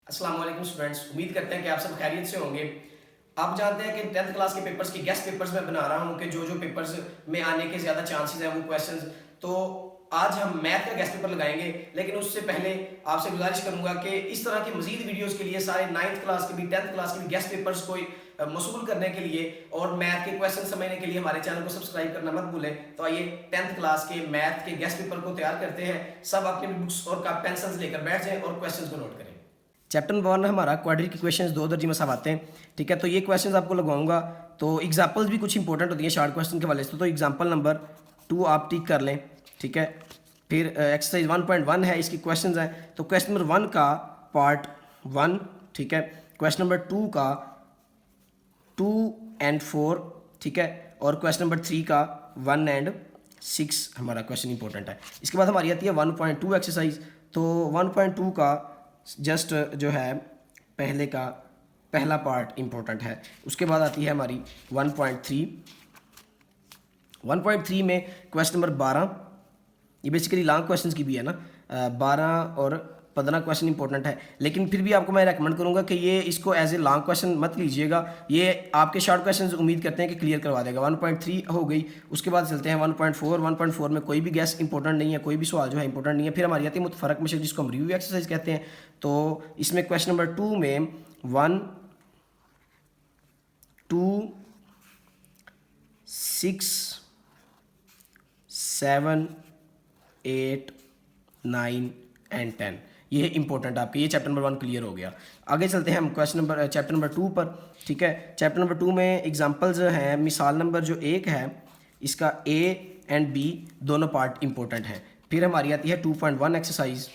अस्सलाम वालेकुम स्टूडेंट्स, उम्मीद करते हैं कि आप सब खैरियत से होंगे। आप जानते हैं कि 10th क्लास के पेपर्स की गेस्ट पेपर्स मैं बना रहा हूं कि जो पेपर्स में आने के ज़्यादा चांसेस हैं वो क्वेश्चंस। तो आज हम मैथ का गेस्ट पेपर लगाएंगे, लेकिन उससे पहले आपसे गुजारिश करूंगा कि इस तरह की मजीद वीडियोस के लिए सारे 9th क्लास के भी 10th क्लास के भी गेस्ट पेपर्स को मौसूल करने के लिए और मैथ के क्वेश्चन समझने के लिए हमारे चैनल को सब्सक्राइब करना मत भूलें। तो आइए 10th क्लास के मैथ के गेस्ट पेपर को तैयार करते हैं। सब अपनी बुक्स और पेंसिल्स लेकर बैठ जाएं और क्वेश्चन को नोट करें। चैप्टर 1 हमारा क्वाड्रिक इक्वेशंस दो दर्जी मसाव आते हैं। ठीक है, तो ये क्वेश्चंस आपको लगवाऊंगा। तो एग्जांपल्स भी कुछ इंपॉर्टेंट होती हैं शॉर्ट क्वेश्चन के वाले से। तो एग्जांपल नंबर 2 आप टिक कर लें। ठीक है, फिर एक्सरसाइज 1.1 है, इसकी क्वेश्चंस हैं। तो क्वेश्चन नंबर 1 का पार्ट 1, ठीक है। क्वेश्चन नंबर 2 का 2 and 4, ठीक है। और क्वेश्चन नंबर 3 का 1 and 6 हमारा क्वेश्चन इंपॉर्टेंट है। इसके बाद हमारी आती है 1.2 एक्सरसाइज। तो 1.2 का जस्ट जो है पहले का पहला पार्ट इंपॉर्टेंट है। उसके बाद आती है हमारी 1.3। 1.3 में क्वेश्चन नंबर 12, ये बेसिकली लॉन्ग क्वेश्चंस की भी है ना। 12 और 15 क्वेश्चन इंपॉर्टेंट है, लेकिन फिर भी आपको मैं रेकमेंड करूंगा कि ये इसको एज ए लॉन्ग क्वेश्चन मत लीजिएगा। ये आपके शॉर्ट क्वेश्चंस उम्मीद करते हैं कि क्लियर करवा देगा। 1.3 हो गई। उसके बाद चलते हैं 1.4। 1.4 में कोई भी गैस इंपॉर्टेंट नहीं है, कोई भी सवाल जो है इंपॉर्टेंट नहीं है। फिर हमारी आती है मुतफरक मिशर, जिसको हम रिव्यू एक्सरसाइज कहते हैं। तो इसमें क्वेश्चन नंबर 2 में 1, 2, 6, 7, 8, 9 and 10 ये इंपॉर्टेंट आपके। ये चैप्टर नंबर 1 क्लियर हो गया। आगे चलते हैं हम चैप्टर नंबर 2 पर। ठीक है, चैप्टर नंबर 2 में एग्जांपल्स हैं। मिसाल नंबर जो 1 है, इसका A and B दोनों पार्ट इंपॉर्टेंट हैं। फिर हमारी आती है 2.1 एक्सरसाइज।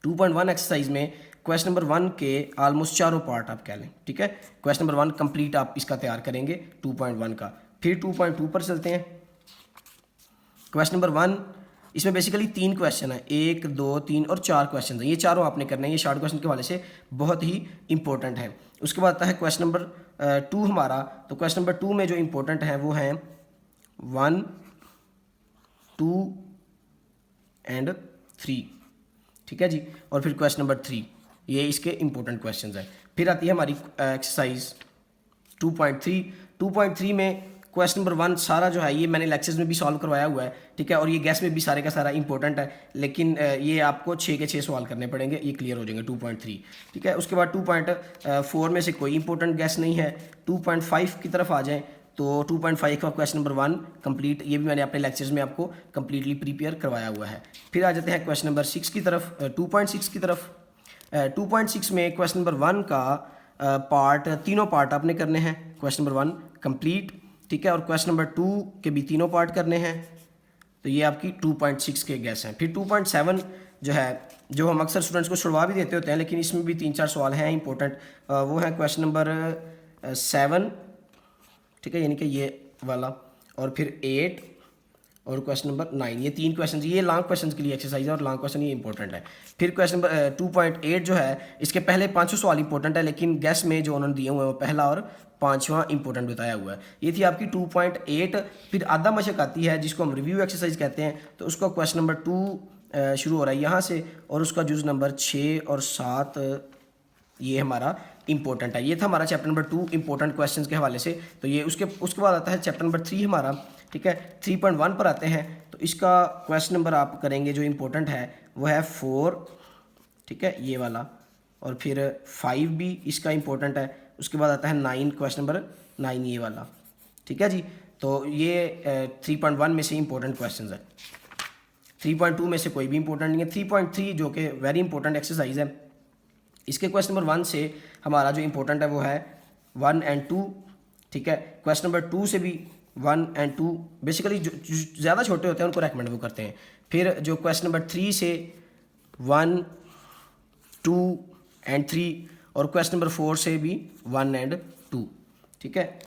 2.1 एक्सरसाइज में क्वेश्चन नंबर 1 के ऑलमोस्ट चारों पार्ट आप कह लें। ठीक है, क्वेश्चन नंबर 1 कंप्लीट आप इसका तैयार करेंगे 2.1 का। फिर 2.2 पर चलते हैं। क्वेश्चन नंबर 1, इसमें बेसिकली 3 क्वेश्चन है, 1, 2, 3 और 4 क्वेश्चन हैं। ये चारों आपने करने हैं। ये शॉर्ट क्वेश्चन के वाले से बहुत ही इंपॉर्टेंट है। उसके बाद आता है क्वेश्चन नंबर 2 हमारा। तो क्वेश्चन नंबर 2 में जो इंपॉर्टेंट है वो हैं 1, 2 and 3। ठीक है जी। और फिर क्वेश्चन नंबर 3, ये इसके इंपॉर्टेंट क्वेश्चन हैं। फिर आती है हमारी एक्सरसाइज 2.3। 2.3 में क्वेश्चन नंबर 1 सारा जो है ये मैंने लेक्चर्स में भी सॉल्व करवाया हुआ है। ठीक है, और ये गैस में भी सारे का सारा इंपॉर्टेंट है, लेकिन ये आपको 6 के 6 सवाल करने पड़ेंगे, ये क्लियर हो जाएंगे 2.3। ठीक है, उसके बाद 2.4 में से कोई इंपॉर्टेंट गैस नहीं है। 2.5 की तरफ आ जाएँ तो 2.5 का क्वेश्चन नंबर 1 कंप्लीट, ये भी मैंने अपने लेक्चर्स में आपको कंप्लीटली प्रिपेयर करवाया हुआ है। फिर आ जाते हैं क्वेश्चन नंबर 6 की तरफ, 2.6 की तरफ। 2.6 में क्वेश्चन नंबर 1 का तीनों पार्ट आपने करने हैं। Question number 1 complete. ठीक है, और क्वेश्चन नंबर 2 के भी तीनों पार्ट करने हैं। तो ये आपकी 2.6 के गैस हैं। फिर 2.7 जो है, जो हम अक्सर स्टूडेंट्स को छुड़वा भी देते होते हैं, लेकिन इसमें भी 3-4 सवाल हैं इंपॉर्टेंट। वो है क्वेश्चन नंबर 7, ठीक है, यानी कि ये वाला, और फिर 8 और क्वेश्चन नंबर 9। ये 3 क्वेश्चन, ये लॉन्ग क्वेश्चन के लिए एक्सरसाइज है और लॉन्ग क्वेश्चन ये इंपॉर्टेंट है। फिर क्वेश्चन नंबर 2.8 जो है, इसके पहले 5 सवाल इंपॉर्टेंट है, लेकिन गैस में जो उन्होंने दिए हुए हैं वो पहला और 5वां इंपॉर्टेंट बताया हुआ है। ये थी आपकी 2.8। फिर आधा मशक आती है, जिसको हम रिव्यू एक्सरसाइज कहते हैं। तो उसका क्वेश्चन नंबर 2 शुरू हो रहा है यहाँ से, और उसका जुज नंबर 6 और 7 ये हमारा इंपॉर्टेंट है। ये था हमारा चैप्टर नंबर 2 इंपॉर्टेंट क्वेश्चंस के हवाले से। तो ये उसके बाद आता है चैप्टर नंबर 3 हमारा। ठीक है, 3.1 पर आते हैं। तो इसका क्वेश्चन नंबर आप करेंगे जो इंपॉर्टेंट है वो है 4। ठीक है, ये वाला, और फिर 5 भी इसका इंपॉर्टेंट है। उसके बाद आता है 9, क्वेश्चन नंबर 9 ये वाला। ठीक है जी। तो ये 3.1 में से इंपॉर्टेंट क्वेश्चन है। 3.2 में से कोई भी इंपॉर्टेंट नहीं है। 3.3 जो कि वेरी इंपॉर्टेंट एक्सरसाइज है, इसके क्वेश्चन नंबर 1 से हमारा जो इंपॉर्टेंट है वो है 1 and 2। ठीक है, क्वेश्चन नंबर 2 से भी 1 and 2, बेसिकली जो ज़्यादा छोटे होते हैं उनको रेकमेंड वो करते हैं। फिर जो क्वेश्चन नंबर 3 से 1, 2 and 3, और क्वेश्चन नंबर 4 से भी 1 and 2। ठीक है,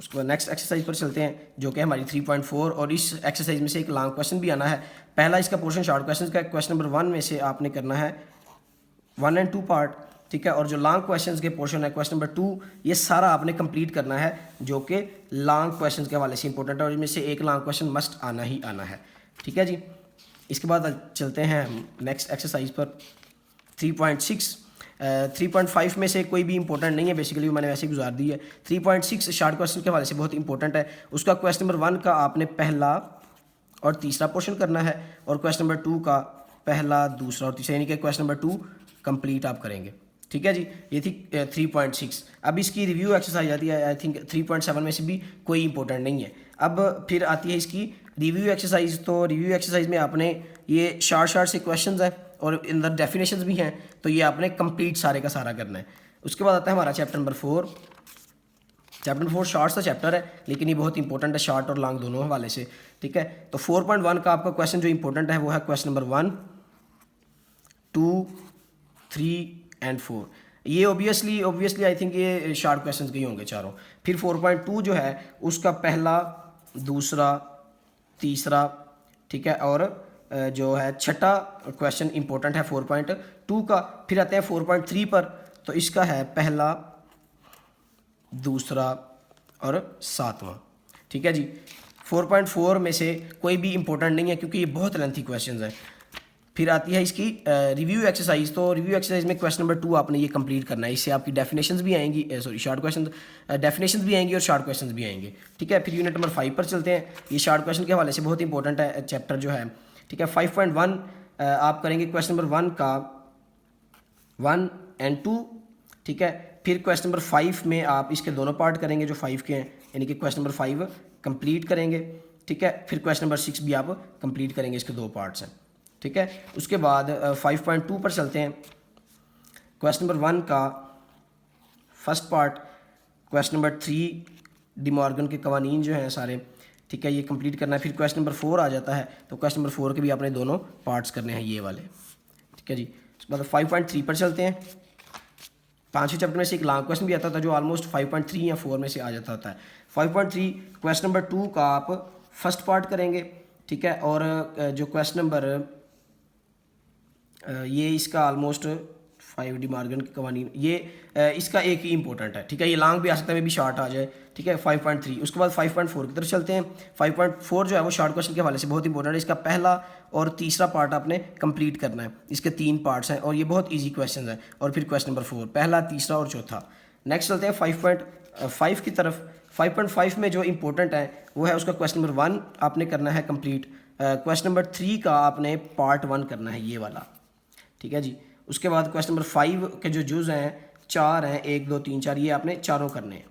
उसके बाद नेक्स्ट एक्सरसाइज पर चलते हैं, जो कि हमारी 3.4। और इस एक्सरसाइज में से एक लॉन्ग क्वेश्चन भी आना है। पहला इसका पोर्शन शॉर्ट क्वेश्चन का, क्वेश्चन नंबर 1 में से आपने करना है 1 and 2 पार्ट। ठीक है, और जो लॉन्ग क्वेश्चंस के पोर्शन है क्वेश्चन नंबर 2, ये सारा आपने कंप्लीट करना है, जो कि लॉन्ग क्वेश्चंस के हवाले से इंपॉर्टेंट है, और इनमें से एक लॉन्ग क्वेश्चन मस्ट आना ही आना है। ठीक है जी। इसके बाद चलते हैं नेक्स्ट एक्सरसाइज पर 3.6। 3.5 में से कोई भी इंपॉर्टेंट नहीं है, बेसिकली मैंने वैसे ही गुजार दी है। 3.6 शार्ट क्वेश्चन के हवाले से बहुत इंपॉर्टेंट है। उसका क्वेश्चन नंबर 1 का आपने पहला और तीसरा पोर्शन करना है, और क्वेश्चन नंबर 2 का पहला, दूसरा और तीसरा, यानी कि क्वेश्चन नंबर 2 कंप्लीट आप करेंगे। ठीक है जी, ये थी 3.6। अब इसकी रिव्यू एक्सरसाइज आती है, आई थिंक 3.7 में से भी कोई इंपॉर्टेंट नहीं है। अब फिर आती है इसकी रिव्यू एक्सरसाइज। तो रिव्यू एक्सरसाइज में आपने ये शार्ट से क्वेश्चंस हैं और अंदर डेफिनेशंस भी हैं, तो ये आपने कंप्लीट सारे का सारा करना है। उसके बाद आता है हमारा chapter number 4। Chapter number 4 short सा चैप्टर है, लेकिन ये बहुत इंपॉर्टेंट है शॉर्ट और लॉन्ग दोनों हवाले से। ठीक है, तो 4.1 का आपका क्वेश्चन जो इंपॉर्टेंट है वो है क्वेश्चन नंबर 1, 2, 3 एंड 4। ये ऑब्वियसली आई थिंक ये शॉर्ट क्वेश्चन के ही होंगे चारों। फिर 4.2 जो है उसका पहला, दूसरा, तीसरा, ठीक है, और जो है छठा क्वेश्चन इंपॉर्टेंट है 4.2 का। फिर आते हैं 4.3 पर, तो इसका है पहला, दूसरा और सातवां। ठीक है जी, 4.4 में से कोई भी इंपॉर्टेंट नहीं है क्योंकि ये बहुत लेंथी क्वेश्चंस हैं। फिर आती है इसकी रिव्यू एक्सरसाइज। तो रिव्यू एक्सरसाइज में क्वेश्चन नंबर 2 आपने ये कंप्लीट करना है। इससे आपकी डेफिनेशंस भी आएंगी, शॉर्ट क्वेश्चन, डेफिनेशंस भी आएंगी और शॉर्ट क्वेश्चंस भी आएंगे। ठीक है, फिर यूनिट नंबर 5 पर चलते हैं। ये शॉर्ट क्वेश्चन के हवाले से बहुत इंपॉर्टेंट है चैप्टर जो है। ठीक है, 5.1 आप करेंगे क्वेश्चन नंबर 1 का 1 एंड 2। ठीक है, फिर क्वेश्चन नंबर 5 में आप इसके दोनों पार्ट करेंगे जो 5 के हैं, यानी कि क्वेश्चन नंबर 5 कंप्लीट करेंगे। ठीक है, फिर क्वेश्चन नंबर 6 भी आप कंप्लीट करेंगे, इसके 2 पार्ट्स हैं। ठीक है, उसके बाद 5.2 पर चलते हैं। क्वेश्चन नंबर 1 का first part, question number 3 De Morgan के कवानीन जो हैं सारे, ठीक है, ये कंप्लीट करना है। फिर क्वेश्चन नंबर 4 आ जाता है, तो क्वेश्चन नंबर 4 के भी आपने दोनों पार्ट्स करने हैं ये वाले। ठीक है जी, उसके बाद 5.3 पर चलते हैं। 5वें चैप्टर में से एक लॉन्ग क्वेश्चन भी आता था जो ऑलमोस्ट 5.3 या 4 में से आ जाता होता है। 5.3 क्वेश्चन नंबर 2 का आप फर्स्ट पार्ट करेंगे। ठीक है, और जो क्वेश्चन नंबर ये इसका ऑलमोस्ट 5 डी मॉर्गन के कवानीन, ये इसका एक ही इंपॉर्टेंट है। ठीक है, ये लॉन्ग भी आ सकता है, मे भी शॉर्ट आ जाए। ठीक है, 5.3। उसके बाद 5.4 की तरफ चलते हैं। 5.4 जो है वो शॉर्ट क्वेश्चन के हवाले से बहुत इंपॉर्टेंट है। इसका पहला और तीसरा पार्ट आपने कंप्लीट करना है। इसके 3 पार्ट्स हैं और ये बहुत ईजी क्वेश्चन है। और फिर क्वेश्चन नंबर 4 पहला, तीसरा और चौथा। नेक्स्ट चलते हैं 5.5 की तरफ। 5.5 में जो इंपॉर्टेंट है वो है उसका क्वेश्चन नंबर 1 आपने करना है कंप्लीट। क्वेश्चन नंबर 3 का आपने पार्ट 1 करना है, ये वाला। ठीक है जी, उसके बाद क्वेश्चन नंबर 5 के जो जुज़ हैं 4 हैं, 1, 2, 3, 4, ये आपने चारों करने हैं।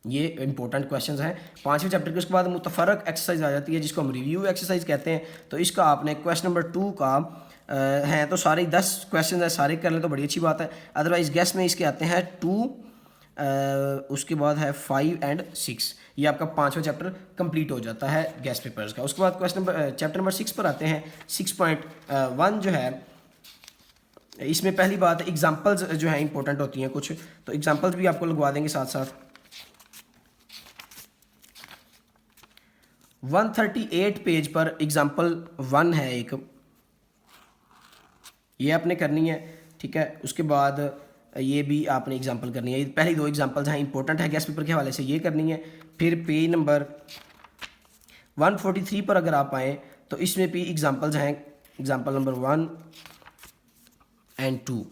ये इंपॉर्टेंट क्वेश्चंस हैं 5वें चैप्टर के। उसके बाद मुतफरक एक्सरसाइज आ जाती है जिसको हम रिव्यू एक्सरसाइज कहते हैं। तो इसका आपने क्वेश्चन नंबर 2 का हैं तो सारे 10 क्वेश्चन है, सारे कर लें तो बड़ी अच्छी बात है। अदरवाइज गेस में इसके आते हैं 2, उसके बाद है 5 एंड 6। ये आपका 5वां चैप्टर कंप्लीट हो जाता है गेस्ट पेपर्स का। उसके बाद क्वेश्चन नंबर चैप्टर नंबर 6 पर आते हैं। 6.1 जो है, इसमें पहली बात एग्जांपल्स जो है इंपॉर्टेंट होती हैं कुछ, तो एग्जांपल्स भी आपको लगवा देंगे साथ साथ। 138 पेज पर एग्जांपल 1 है एक, ये आपने करनी है। ठीक है, उसके बाद ये भी आपने एग्जांपल करनी है। ये पहली 2 एग्जांपल्स हैं, इंपॉर्टेंट है गेस्ट पेपर के हवाले से, ये करनी है। फिर पेज नंबर 143 पर अगर आप आएँ तो इसमें भी एग्जांपल्स हैं, एग्जांपल नंबर 1 एंड 2।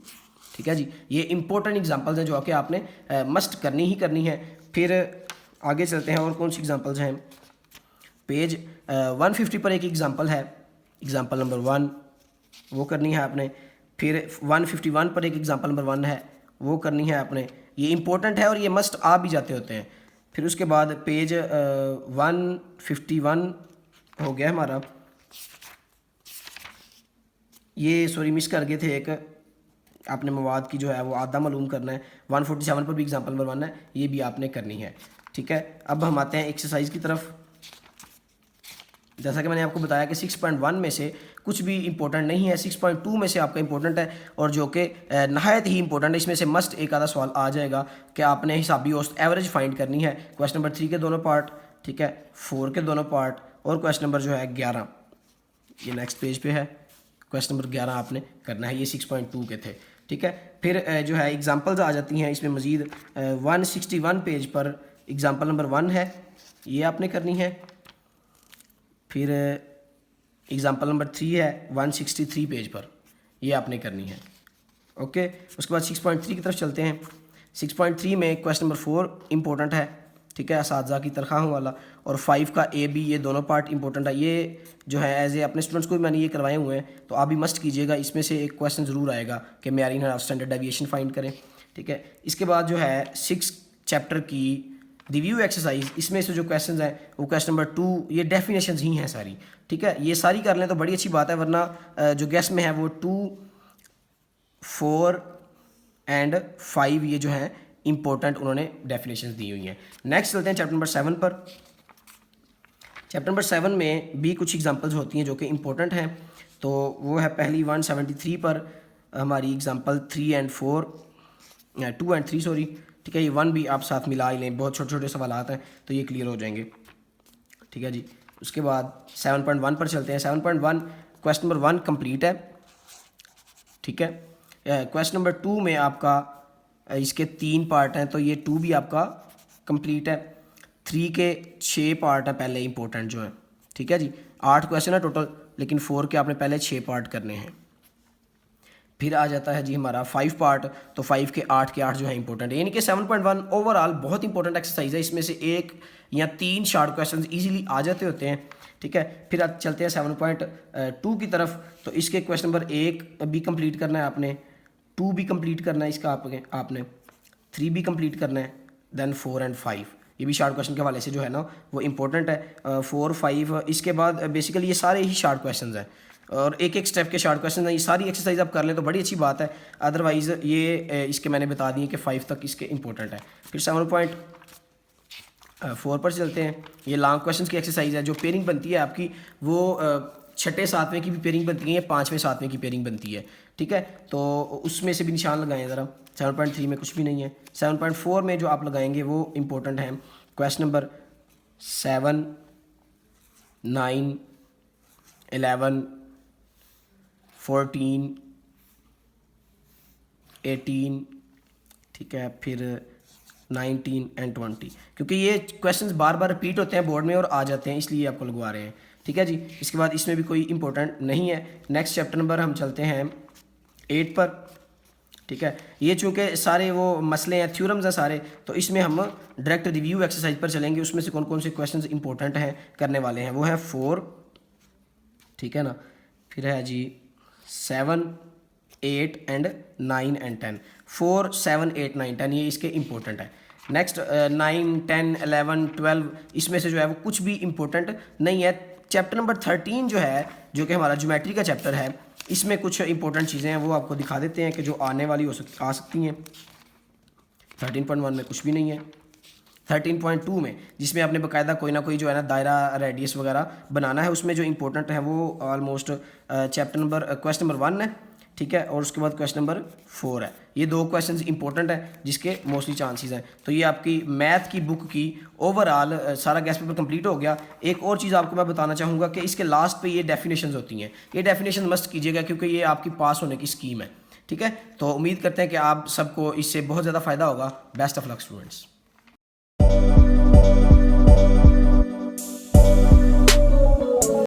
ठीक है जी, ये इंपॉर्टेंट एग्जांपल्स हैं जो कि आपने मस्ट करनी ही करनी है। फिर आगे चलते हैं, और कौन सी एग्जांपल्स हैं। पेज 150 पर एक एग्जांपल है, एग्जांपल नंबर 1, वो करनी है आपने। फिर 151 पर एक एग्जांपल नंबर 1 है, वो करनी है आपने। ये इंपॉर्टेंट है और ये मस्ट आ भी जाते होते हैं। फिर उसके बाद पेज 151 हो गया हमारा, ये सॉरी मिस कर गए थे एक, आपने मवाद की जो है वो आधा मालूम करना है। 147 पर भी एग्जांपल नंबर 1 है, ये भी आपने करनी है। ठीक है, अब हम आते हैं एक्सरसाइज की तरफ। जैसा कि मैंने आपको बताया कि 6.1 में से कुछ भी इंपॉर्टेंट नहीं है, 6.2 में से आपका इंपॉर्टेंट है और जो कि नहायत ही इंपॉर्टेंट है। इसमें से मस्ट एक आधा सवाल आ जाएगा कि आपने हिसाबी औसत एवरेज फाइंड करनी है। क्वेश्चन नंबर 3 के दोनों पार्ट, ठीक है, 4 के दोनों पार्ट, और क्वेश्चन नंबर जो है 11, ये नेक्स्ट पेज पे है। क्वेश्चन नंबर 11 आपने करना है, ये 6.2 के थे। ठीक है, फिर जो है एग्जांपल्स आ जाती हैं इसमें मज़ीद। 161 पेज पर एग्जांपल नंबर 1 है, ये आपने करनी है। फिर एग्जांपल नंबर 3 है 163 पेज पर, ये आपने करनी है। ओके, उसके बाद 6.3 की तरफ चलते हैं। 6.3 में क्वेश्चन नंबर 4 इंपॉर्टेंट है, ठीक है, असातिज़ा की तनख्वाहों वाला, और 5 का ए बी ये दोनों पार्ट इंपॉर्टेंट है। ये जो है एज ए अपने स्टूडेंट्स को भी मैंने ये करवाए हुए हैं, तो आप भी मस्ट कीजिएगा, इसमें से एक क्वेश्चन ज़रूर आएगा कि मेयारी इनर स्टैंडर्ड डेविएशन फाइंड करें, ठीक है। इसके बाद जो है 6 चैप्टर की रिव्यू एक्सरसाइज, इसमें से जो क्वेश्चंस हैं वो क्वेश्चन नंबर 2 ये डेफिनेशंस ही हैं सारी, ठीक है। ये सारी कर लें तो बड़ी अच्छी बात है, वरना जो गेस्ट में है वो 2, 4 एंड 5 ये जो है इंपॉर्टेंट उन्होंने डेफिनेशंस दी हुई हैं। नेक्स्ट चलते हैं चैप्टर नंबर 7 पर। चैप्टर नंबर 7 में भी कुछ एग्जांपल्स होती हैं जो कि इंपॉर्टेंट हैं, तो वो है पहली 173 पर हमारी एग्जांपल 3 एंड 4 2 एंड 3 सॉरी, ठीक है। ये 1 भी आप साथ मिला ही लें, बहुत छोटे छोटे सवालात हैं तो ये क्लियर हो जाएंगे, ठीक है जी। उसके बाद 7.1 पर चलते हैं। 7.1 क्वेश्चन नंबर 1 कंप्लीट है, ठीक है। क्वेश्चन नंबर 2 में आपका इसके 3 पार्ट हैं, तो ये 2 भी आपका कंप्लीट है। 3 के 6 पार्ट है पहले इंपॉर्टेंट जो है, ठीक है जी। 8 क्वेश्चन है टोटल, लेकिन 4 के आपने पहले 6 पार्ट करने हैं। फिर आ जाता है जी हमारा 5 पार्ट, तो 5 के 8 जो है इंपॉर्टेंट है, यानी कि 7.1 ओवरऑल बहुत इंपॉर्टेंट एक्सरसाइज है। इसमें से 1 या 3 शार्ट क्वेश्चन इजीली आ जाते होते हैं, ठीक है। फिर आप चलते हैं 7.2 की तरफ, तो इसके क्वेश्चन नंबर 1 भी कंप्लीट करना है आपने, 2 भी कंप्लीट करना है इसका आपने 3 भी कंप्लीट करना है, देन 4 एंड 5 ये भी शार्ट क्वेश्चन के हवाले से जो है ना वो इंपॉर्टेंट है। 4, 5 इसके बाद बेसिकली ये सारे ही शार्ट क्वेश्चन हैं और एक एक स्टेप के शार्ट क्वेश्चन हैं। ये सारी एक्सरसाइज आप कर लें तो बड़ी अच्छी बात है, अदरवाइज़ ये इसके मैंने बता दिए कि 5 तक इसके इंपॉर्टेंट है। फिर 7.4 पर चलते हैं। ये लॉन्ग क्वेश्चन की एक्सरसाइज है, जो पेयरिंग बनती है आपकी वो 6ठे 7वें की भी पेयरिंग बनती है, 5वें 7वें की पेयरिंग बनती है, ठीक है। तो उसमें से भी निशान लगाएं ज़रा। 7.3 में कुछ भी नहीं है। 7.4 में जो आप लगाएंगे वो इंपॉर्टेंट है। क्वेश्चन नंबर 7, 9, 11, 14, 18, ठीक है, फिर 19 एंड 20, क्योंकि ये क्वेश्चंस बार बार रिपीट होते हैं बोर्ड में और आ जाते हैं, इसलिए आपको लगवा रहे हैं, ठीक है जी। इसके बाद इसमें भी कोई इंपॉर्टेंट नहीं है। नेक्स्ट चैप्टर नंबर हम चलते हैं 8 पर, ठीक है। ये चूँकि सारे वो मसले हैं, थ्योरम्स हैं सारे, तो इसमें हम डायरेक्ट रिव्यू एक्सरसाइज पर चलेंगे। उसमें से कौन कौन से क्वेश्चंस इंपॉर्टेंट हैं करने वाले हैं, वो है 4, ठीक है ना, फिर है जी 7, 8 एंड 9 एंड 10। 4, 7, 8, 9, 10 ये इसके इंपॉर्टेंट है। नेक्स्ट 9, 10, 11, 12 इसमें से जो है वो कुछ भी इंपॉर्टेंट नहीं है। चैप्टर नंबर 13 जो है, जो कि हमारा ज्योमेट्री का चैप्टर है, इसमें कुछ इंपॉर्टेंट चीज़ें हैं वो आपको दिखा देते हैं कि जो आने वाली आ सकती हैं। 13.1 में कुछ भी नहीं है। 13.2 में जिसमें आपने बाकायदा कोई ना कोई जो है ना दायरा रेडियस वगैरह बनाना है, उसमें जो इंपॉर्टेंट है वो almost chapter number question number 1 है, ठीक है, और उसके बाद क्वेश्चन नंबर 4 है। ये 2 क्वेश्चंस इंपॉर्टेंट हैं जिसके मोस्टली चांसेस हैं। तो ये आपकी मैथ की बुक की ओवरऑल सारा गेस्ट पेपर कंप्लीट हो गया। एक और चीज़ आपको मैं बताना चाहूँगा कि इसके लास्ट पे ये डेफिनेशंस होती हैं, ये डेफिनेशन मस्ट कीजिएगा क्योंकि ये आपकी पास होने की स्कीम है, ठीक है। तो उम्मीद करते हैं कि आप सबको इससे बहुत ज़्यादा फ़ायदा होगा। Best of luck students.